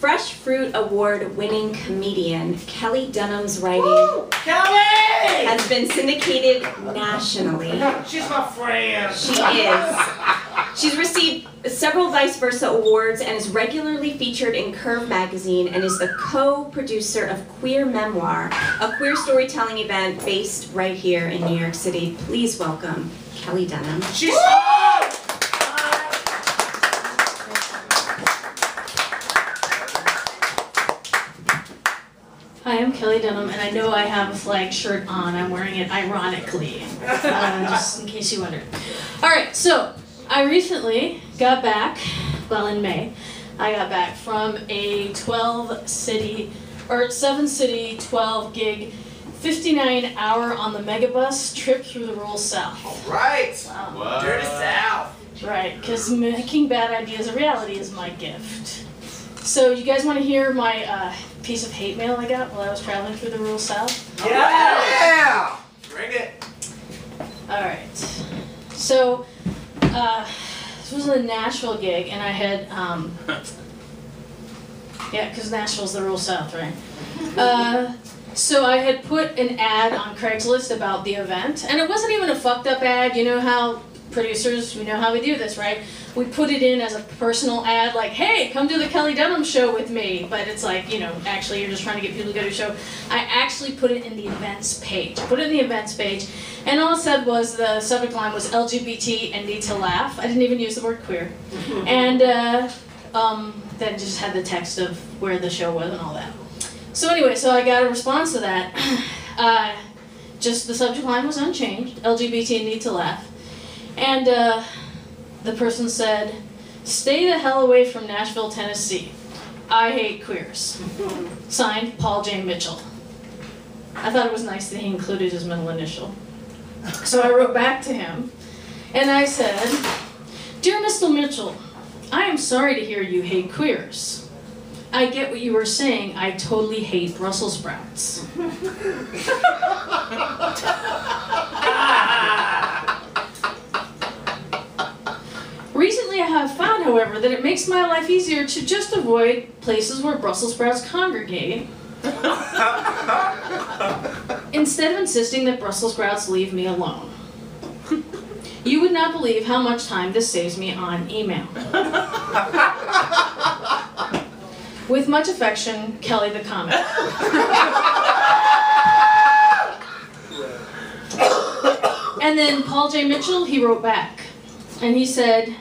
Fresh Fruit Award-winning comedian Kelli Dunham's writing has been syndicated nationally. She's my friend. She is. She's received several vice versa awards and is regularly featured in Curve magazine and is the co-producer of Queer Memoir, a queer storytelling event based right here in New York City. Please welcome Kelli Dunham. She's Hi, I'm Kelli Dunham, and I know I have a flag shirt on. I'm wearing it ironically, just in case you wondered. All right, so I recently got back, well, in May, I got back from a 7-city, 12-gig, 59-hour on the megabus trip through the rural South. all right. Wow. Dirty South. Right, because making bad ideas a reality is my gift. So you guys want to hear my piece of hate mail I got while I was traveling through the rural South? Yeah! Bring it. All right. So this was a Nashville gig, and I had, yeah, because Nashville's the rural South, right? So I had put an ad on Craigslist about the event, and it wasn't even a fucked up ad. You know how producers, we know how we do this, right? We put it in as a personal ad, like, hey, come to the Kelli Dunham show with me. But it's like, you know, actually you're just trying to get people to go to a show. I actually put it in the events page. I put it in the events page, and all it said was the subject line was LGBT and need to laugh. I didn't even use the word queer. And then just had the text of where the show was and all that. So anyway, so I got a response to that. Just the subject line was unchanged, LGBT and need to laugh. And the person said, stay the hell away from Nashville, Tennessee. I hate queers. Signed, Paul J. Mitchell. I thought it was nice that he included his middle initial. So I wrote back to him, and I said, Dear Mr. Mitchell, I am sorry to hear you hate queers. I get what you were saying. I totally hate Brussels sprouts. Recently I have found, however, that it makes my life easier to just avoid places where Brussels sprouts congregate, instead of insisting that Brussels sprouts leave me alone. You would not believe how much time this saves me on email. With much affection, Kelli the Comic. And then Paul J. Mitchell, he wrote back. And he said,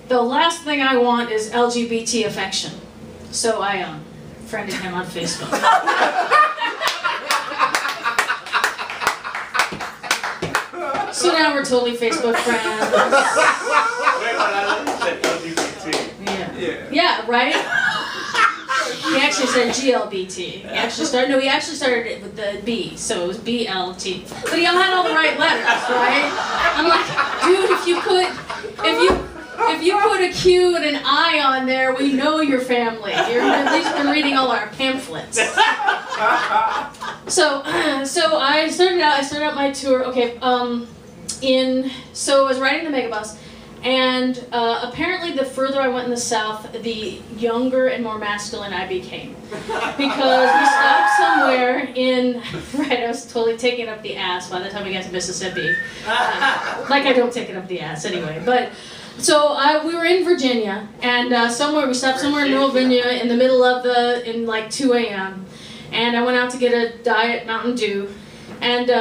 the last thing I want is LGBT affection. So I friended him on Facebook. So now we're totally Facebook friends. Wait, but I said LGBT. Yeah, right? He actually said GLBT. He actually started it with the B, so it was BLT. But he had all the right letters, right? I'm like, dude, if you put a Q and an I on there, we know your family. You've at least been reading all our pamphlets. So I started out my tour. Okay, so I was riding the megabus. And apparently the further I went in the South, the younger and more masculine I became. Because we stopped somewhere in, right, I was totally taking up the ass by the time we got to Mississippi. Like I don't take it up the ass anyway. But so we were in Virginia, and we stopped somewhere in rural Virginia in the middle of in like 2 a.m. And I went out to get a Diet Mountain Dew. And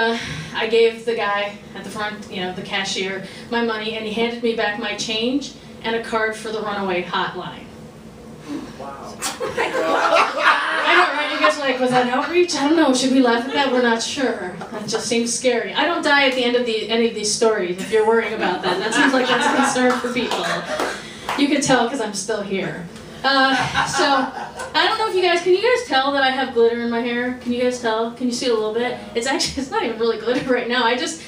I gave the guy at the front, you know, the cashier, my money, and he handed me back my change and a card for the runaway hotline. Wow. I know, right? You guys are like, was that outreach? I don't know. Should we laugh at that? We're not sure. That just seems scary. I don't die at the end of any of these stories, if you're worrying about that. That seems like that's a concern for people. You can tell because I'm still here. So, I don't know if can you guys tell that I have glitter in my hair? Can you guys tell? Can you see it a little bit? It's not even really glitter right now. Because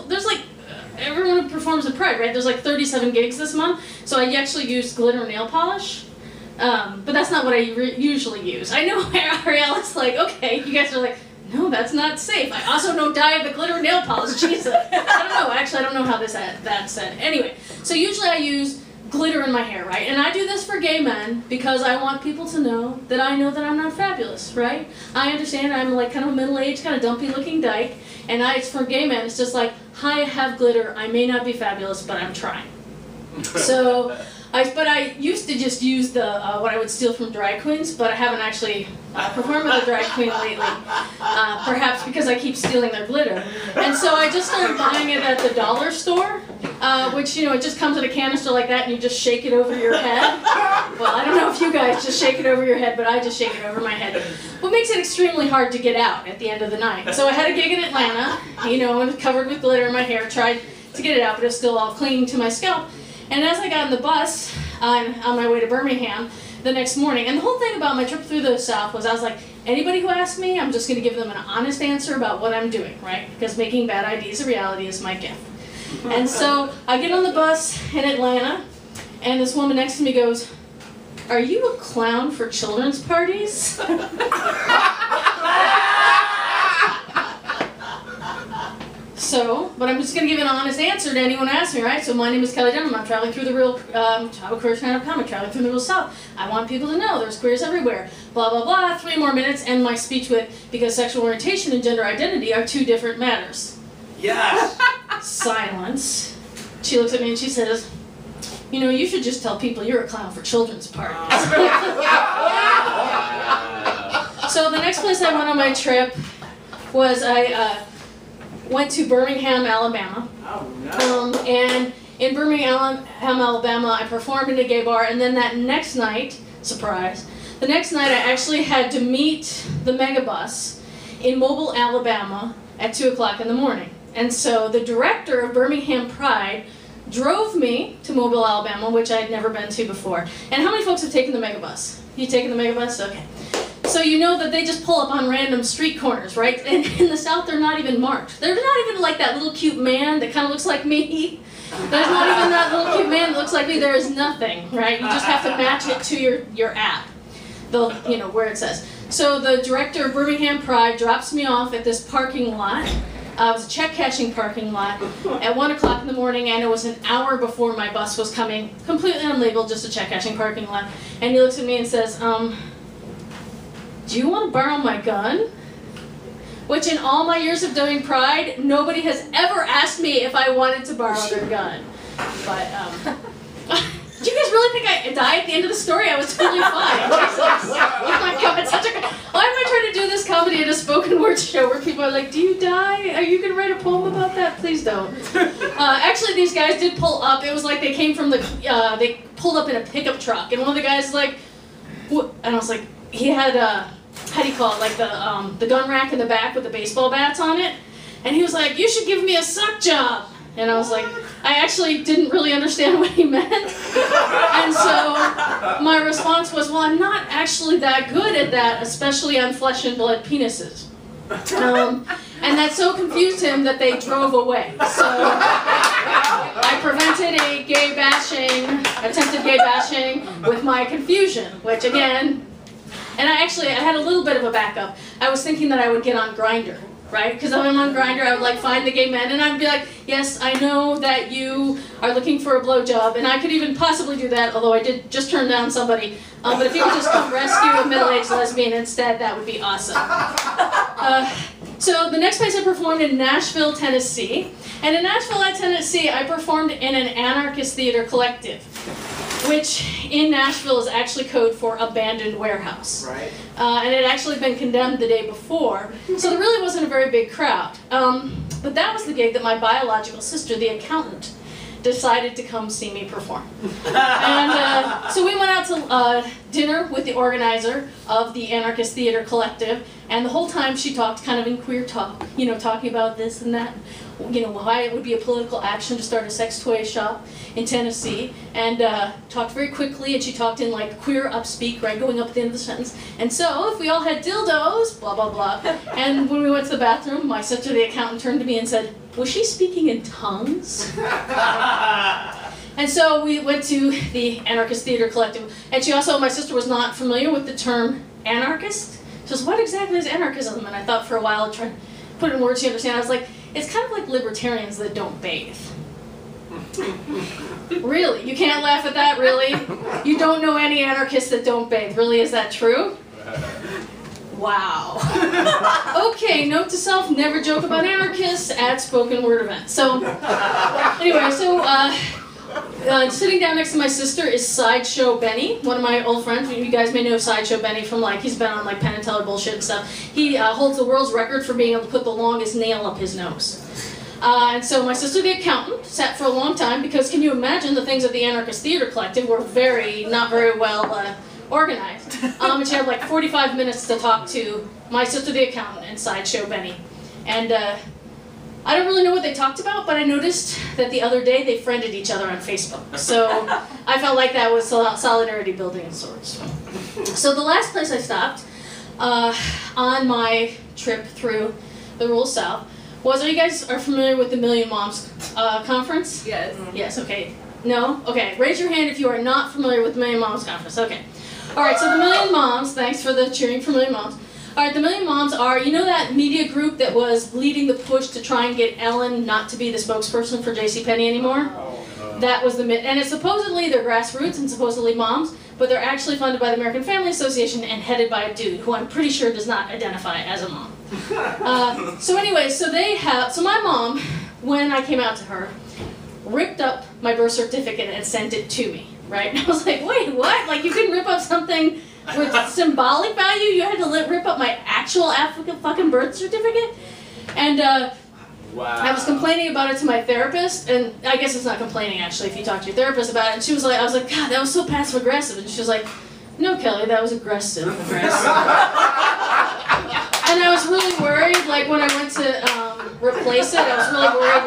there's like, everyone who performs at Pride, right? There's like 37 gigs this month, so I actually use glitter nail polish. But that's not what I usually use. I know Ariel is like, okay, you guys are like, no, that's not safe. I also don't dye of the glitter nail polish. Jesus. I don't know. Actually, I don't know how that said. Anyway, so usually I use glitter in my hair, right? And I do this for gay men because I want people to know that I'm not fabulous, right? I understand I'm like kind of a middle-aged, kind of dumpy-looking dyke, and it's for gay men, it's just like, hi, I have glitter, I may not be fabulous, but I'm trying. So, but I used to just use the what I would steal from drag queens, but I haven't actually performed with a drag queen lately, perhaps because I keep stealing their glitter. And so I just started buying it at the dollar store, which, you know, it just comes in a canister like that and you just shake it over your head. Well, I don't know if you guys just shake it over your head, but I just shake it over my head. What makes it extremely hard to get out at the end of the night. So I had a gig in Atlanta, you know, and covered with glitter in my hair, tried to get it out, but it was still all clinging to my scalp. And as I got on the bus on my way to Birmingham the next morning, and the whole thing about my trip through the South was I was like, anybody who asks me, I'm just going to give them an honest answer about what I'm doing, right? Because making bad ideas a reality is my gift. And so I get on the bus in Atlanta, and this woman next to me goes, "Are you a clown for children's parties?" So, but I'm just going to give an honest answer to anyone who asks me, right? So my name is Kelli Dunham. I'm traveling through the real, I'm a queer stand-up comic, traveling through the real South. I want people to know there's queers everywhere. Blah, blah, blah. 3 more minutes, end my speech with, because sexual orientation and gender identity are 2 different matters. Yes. Silence. She looks at me and she says, "You know, you should just tell people you're a clown for children's parties." So the next place I went on my trip was I went to Birmingham, Alabama. Oh, no. And in Birmingham, Alabama, I performed in a gay bar, and then that next night, surprise, the next night I actually had to meet the megabus in Mobile, Alabama at 2 o'clock in the morning. And so the director of Birmingham Pride drove me to Mobile, Alabama, which I had never been to before. And how many folks have taken the megabus? You taken the megabus? Okay. So you know that they just pull up on random street corners, right? And in the South, they're not even marked. They're not even like that little cute man that kind of looks like me. There's not even that little cute man that looks like me. There is nothing, right? You just have to match it to your app, you know, where it says. So the director of Birmingham Pride drops me off at this parking lot. It was a check-cashing parking lot at 1 o'clock in the morning, and it was an hour before my bus was coming, completely unlabeled, just a check-cashing parking lot. And he looks at me and says, "Do you want to borrow my gun?" Which in all my years of doing Pride, nobody has ever asked me if I wanted to borrow their gun. But, do you guys really think I died at the end of the story? I was totally fine. Oh my God, it's such a... Why am I trying to do this comedy at a spoken word show where people are like, "Do you die? Are you going to write a poem about that?" Please don't. Actually, these guys did pull up. It was like they came from the... they pulled up in a pickup truck, and one of the guys was like... What? And I was like... He had how do you call it, like the gun rack in the back with the baseball bats on it, and he was like, "You should give me a suck job." And I was like, I actually didn't really understand what he meant, and so my response was, "Well, I'm not actually that good at that, especially on flesh and blood penises." And that so confused him that they drove away. So I prevented a attempted gay bashing with my confusion, which again. And I had a little bit of a backup. I was thinking that I would get on Grindr, right? Because when I'm on Grindr, I would like find the gay men, and I'd be like, "Yes, I know that you are looking for a blowjob," and I could even possibly do that, although I did just turn down somebody. But if you could just come rescue a middle-aged lesbian instead, that would be awesome. So the next place I performed in Nashville, Tennessee. And in Nashville, Tennessee, I performed in an anarchist theater collective, which in Nashville is actually code for abandoned warehouse. Right. And it had actually been condemned the day before, so there really wasn't a very big crowd. But that was the gig that my biological sister, the accountant, decided to come see me perform. And so we went out to dinner with the organizer of the Anarchist Theater Collective, and the whole time she talked kind of in queer talk, you know, talking about this and that, you know, why it would be a political action to start a sex toy shop in Tennessee, and talked very quickly, and she talked in like queer upspeak, right, going up at the end of the sentence. And so, if we all had dildos, blah, blah, blah. And when we went to the bathroom, my sister, the accountant, turned to me and said, "Was she speaking in tongues?" And so we went to the Anarchist Theater Collective, and my sister was not familiar with the term anarchist. She goes, "What exactly is anarchism?" And I thought for a while, trying to put it in words you understand, I was like, it's kind of like libertarians that don't bathe. Really? You can't laugh at that, really? You don't know any anarchists that don't bathe. Really, is that true? Wow. Okay, note to self, never joke about anarchists at spoken word events. So, anyway, sitting down next to my sister is Sideshow Benny, one of my old friends. You guys may know Sideshow Benny from he's been on Penn and Teller bullshit and stuff. He holds the world's record for being able to put the longest nail up his nose. And so my sister, the accountant, sat for a long time because can you imagine the things at the Anarchist Theater Collective were not very well organized. And she had 45 minutes to talk to my sister, the accountant, and Sideshow Benny. And I don't really know what they talked about, but I noticed that the other day they friended each other on Facebook. So I felt like that was solidarity building of sorts. So the last place I stopped on my trip through the rural South was, you guys are familiar with the Million Moms conference? Yes. Yes, okay. No? Okay, raise your hand if you are not familiar with the Million Moms conference. Okay. Alright, so the Million Moms, thanks for the cheering for Million Moms. Alright, the Million Moms are, you know that media group that was leading the push to try and get Ellen not to be the spokesperson for JCPenney anymore? That was and it's supposedly they're grassroots and supposedly moms, but they're actually funded by the American Family Association and headed by a dude who I'm pretty sure does not identify as a mom. So anyway, so my mom, when I came out to her, ripped up my birth certificate and sent it to me, right? And I was like, wait, what? You couldn't rip up something with symbolic value? You had to rip up my actual fucking birth certificate? And wow. I was complaining about it to my therapist, and I guess it's not complaining actually if you talk to your therapist about it, and she was like, I was like, God, that was so passive aggressive, and she was like, no, Kelly, that was aggressive. And I was really worried, when I went to replace it, I was really worried,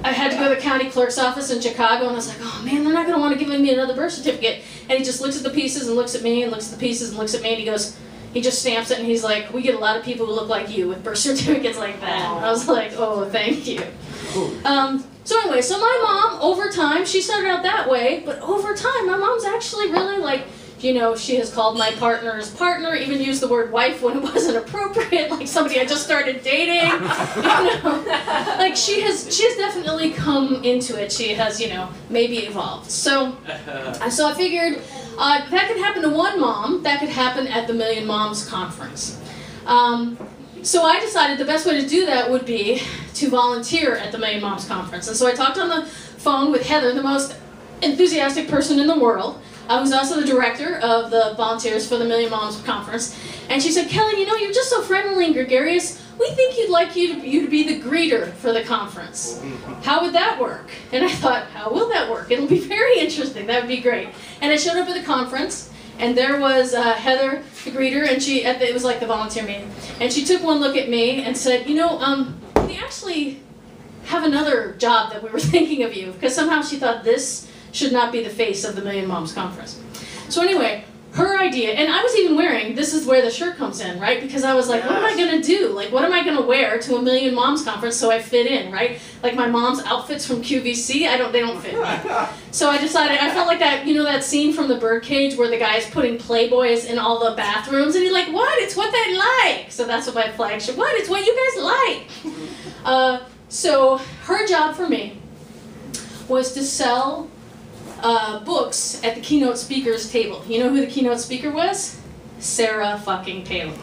I had to go to the county clerk's office in Chicago, and I was like, oh man, they're not going to want to give me another birth certificate. And he just looks at the pieces and looks at me and looks at the pieces and looks at me, and he goes, he just stamps it, and he's like, we get a lot of people who look like you with birth certificates like that. And I was like, oh, thank you. So anyway, so my mom, over time, she started out that way, but over time, my mom's actually really she has called my partner's partner, even used the word wife when it wasn't appropriate, like somebody I just started dating. She has definitely come into it. She has, maybe evolved. So I figured that could happen to one mom, that could happen at the Million Moms conference. So I decided the best way to do that would be to volunteer at the Million Moms conference. And so I talked on the phone with Heather, the most enthusiastic person in the world, who's also the director of the volunteers for the Million Moms conference. And she said, Kelly, you're just so friendly and gregarious. We think you'd like you to be the greeter for the conference. How would that work? And I thought, how will that work? It'll be very interesting. That would be great. And I showed up at the conference, and there was Heather, the greeter, and it was like the volunteer meeting. And she took one look at me and said, we actually have another job that we were thinking of you. Because somehow she thought this should not be the face of the Million Moms conference. So anyway, her idea, and I was even wearing, this is where the shirt comes in, right? Because I was like, what am I going to do? What am I going to wear to a Million Moms conference so I fit in, right? My mom's outfits from QVC, they don't fit me. So I decided, I felt like that, that scene from the Birdcage where the guy is putting Playboys in all the bathrooms, and he's like, what? It's what they like. So that's what my flagship, what? It's what you guys like. So her job for me was to sell books at the keynote speaker's table. You know who the keynote speaker was? Sarah fucking Palin.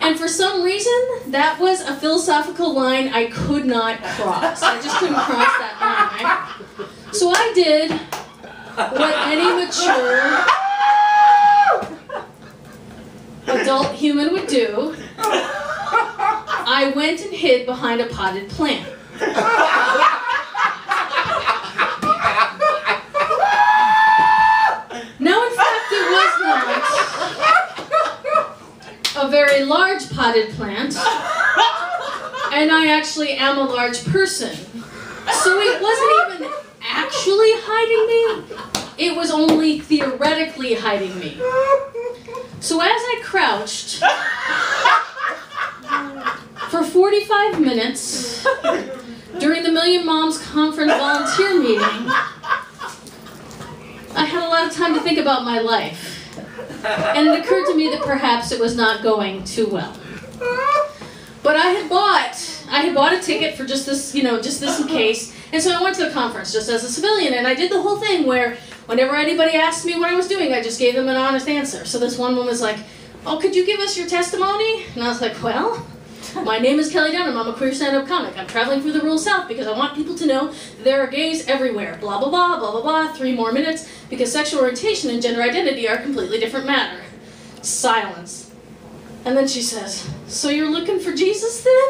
And for some reason, that was a philosophical line I could not cross. I just couldn't cross that line, right? So I did what any mature adult human would do. I went and hid behind a potted plant. A very large potted plant, and I actually am a large person. So it wasn't even actually hiding me, it was only theoretically hiding me. So as I crouched for 45 minutes during the Million Moms conference volunteer meeting, I had a lot of time to think about my life. And it occurred to me that perhaps it was not going too well. But I I had bought a ticket for just this, just this in case. And so I went to the conference just as a civilian, and I did the whole thing where whenever anybody asked me what I was doing, I just gave them an honest answer. So this one woman was like, "Oh, could you give us your testimony?" And I was like, "Well, my name is Kelli Dunham. I'm a queer stand-up comic. I'm traveling through the rural South because I want people to know there are gays everywhere. Blah, blah, blah, blah, blah, blah. 3 more minutes because sexual orientation and gender identity are a completely different matter." Silence. And then she says, "So you're looking for Jesus then?"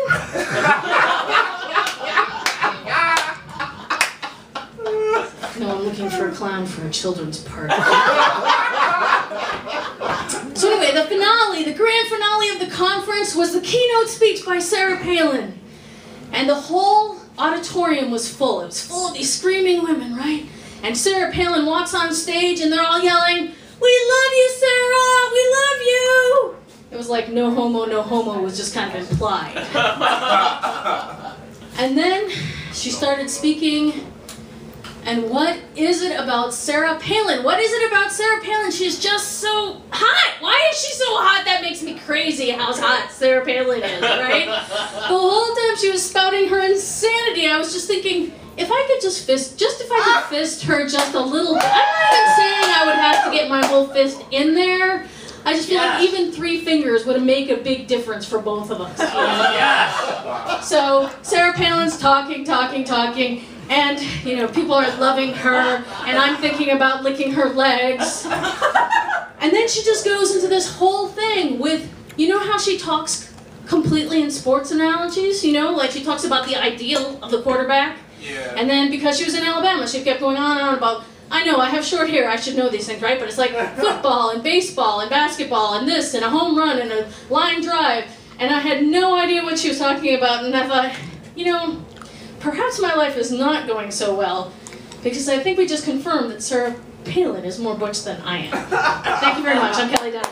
"No, I'm looking for a clown for a children's party." So anyway, the grand finale of the conference was the keynote speech by Sarah Palin. And the whole auditorium was full. It was full of these screaming women, right? And Sarah Palin walks on stage and they're all yelling, "We love you, Sarah! We love you!" It was like no homo was just kind of implied. And then she started speaking. And what is it about Sarah Palin? What is it about Sarah Palin? She's just so hot. Why is she so hot? That makes me crazy how hot Sarah Palin is, right? The whole time she was spouting her insanity, I was just thinking, if I could just if I could fist her just a little bit. I'm not even saying I would have to get my whole fist in there. I just feel like even 3 fingers would make a big difference for both of us. Yes. So Sarah Palin's talking. And, people are loving her, and I'm thinking about licking her legs. And then she just goes into this whole thing with, how she talks completely in sports analogies, like she talks about the ideal of the quarterback. Yeah. And then because she was in Alabama, she kept going on and on about, I know, I have short hair, I should know these things, right? But it's like football and baseball and basketball and this and a home run and a line drive. And I had no idea what she was talking about, and I thought, perhaps my life is not going so well, because I think we just confirmed that Sarah Palin is more butch than I am. Thank you very much. I'm Kelli Dunham.